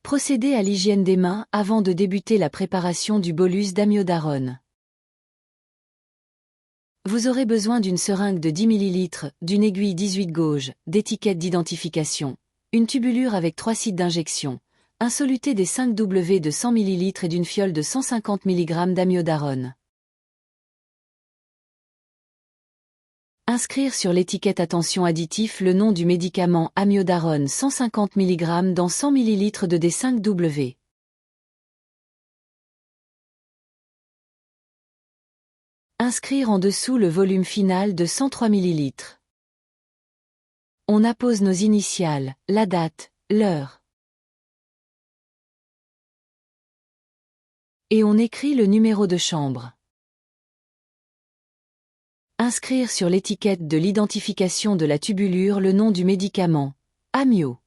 Procédez à l'hygiène des mains avant de débuter la préparation du bolus d'amiodarone. Vous aurez besoin d'une seringue de 10 ml, d'une aiguille 18 gauge, d'étiquette d'identification, une tubulure avec 3 sites d'injection, un soluté des 5W de 100 ml et d'une fiole de 150 mg d'amiodarone. Inscrire sur l'étiquette attention additif le nom du médicament amiodarone 150 mg dans 100 ml de D5W. Inscrire en dessous le volume final de 103 ml. On appose nos initiales, la date, l'heure. Et on écrit le numéro de chambre. Inscrire sur l'étiquette de l'identification de la tubulure le nom du médicament, amio.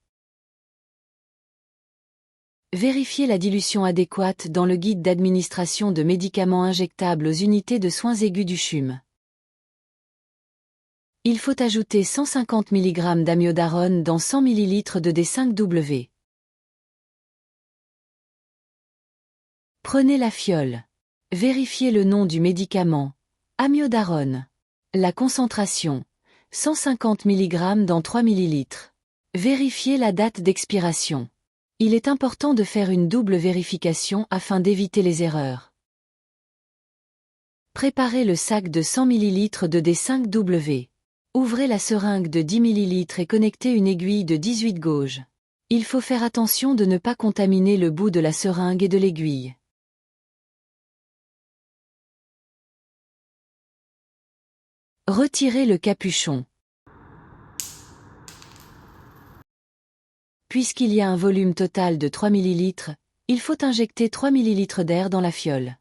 Vérifier la dilution adéquate dans le guide d'administration de médicaments injectables aux unités de soins aigus du CHUM. Il faut ajouter 150 mg d'amiodarone dans 100 ml de D5W. Prenez la fiole. Vérifiez le nom du médicament, amiodarone. La concentration, 150 mg dans 3 ml. Vérifiez la date d'expiration. Il est important de faire une double vérification afin d'éviter les erreurs. Préparez le sac de 100 ml de D5W. Ouvrez la seringue de 10 ml et connectez une aiguille de 18 gauge. Il faut faire attention de ne pas contaminer le bout de la seringue et de l'aiguille. Retirez le capuchon. Puisqu'il y a un volume total de 3 ml, il faut injecter 3 ml d'air dans la fiole.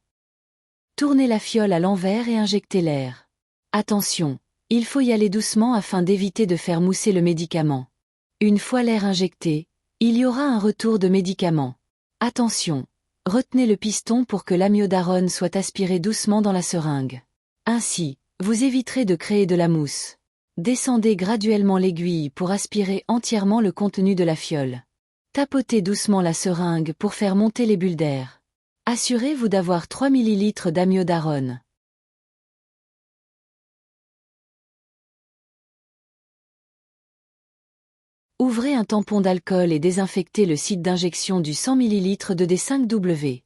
Tournez la fiole à l'envers et injectez l'air. Attention, il faut y aller doucement afin d'éviter de faire mousser le médicament. Une fois l'air injecté, il y aura un retour de médicament. Attention, retenez le piston pour que l'amiodarone soit aspiré doucement dans la seringue. Ainsi, vous éviterez de créer de la mousse. Descendez graduellement l'aiguille pour aspirer entièrement le contenu de la fiole. Tapotez doucement la seringue pour faire monter les bulles d'air. Assurez-vous d'avoir 3 ml d'amiodarone. Ouvrez un tampon d'alcool et désinfectez le site d'injection du 100 ml de D5W.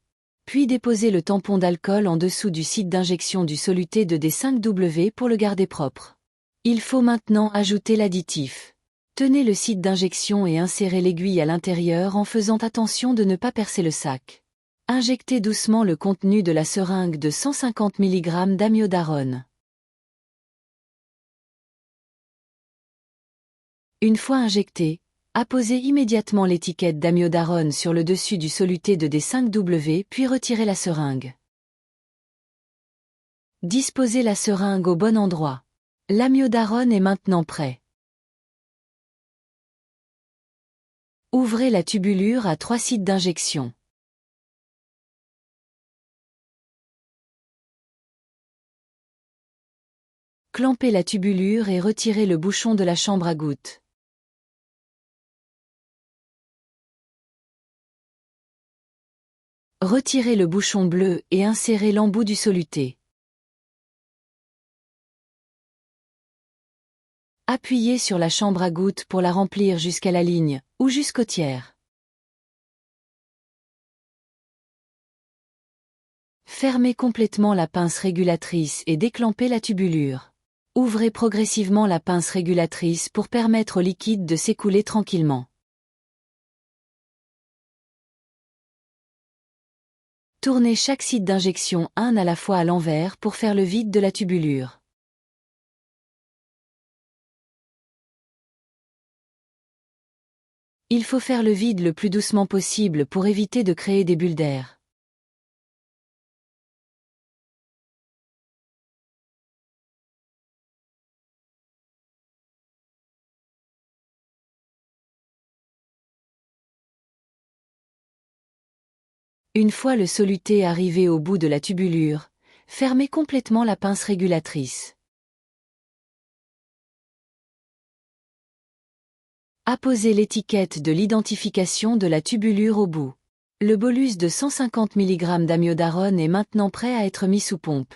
Puis déposez le tampon d'alcool en dessous du site d'injection du soluté de D5W pour le garder propre. Il faut maintenant ajouter l'additif. Tenez le site d'injection et insérez l'aiguille à l'intérieur en faisant attention de ne pas percer le sac. Injectez doucement le contenu de la seringue de 150 mg d'amiodarone. Une fois injecté, apposez immédiatement l'étiquette d'amiodarone sur le dessus du soluté de D5W puis retirez la seringue. Disposez la seringue au bon endroit. L'amiodarone est maintenant prêt. Ouvrez la tubulure à 3 sites d'injection. Clampez la tubulure et retirez le bouchon de la chambre à gouttes. Retirez le bouchon bleu et insérez l'embout du soluté. Appuyez sur la chambre à gouttes pour la remplir jusqu'à la ligne, ou jusqu'au tiers. Fermez complètement la pince régulatrice et déclampez la tubulure. Ouvrez progressivement la pince régulatrice pour permettre au liquide de s'écouler tranquillement. Tournez chaque site d'injection un à la fois à l'envers pour faire le vide de la tubulure. Il faut faire le vide le plus doucement possible pour éviter de créer des bulles d'air. Une fois le soluté arrivé au bout de la tubulure, fermez complètement la pince régulatrice. Apposez l'étiquette de l'identification de la tubulure au bout. Le bolus de 150 mg d'amiodarone est maintenant prêt à être mis sous pompe.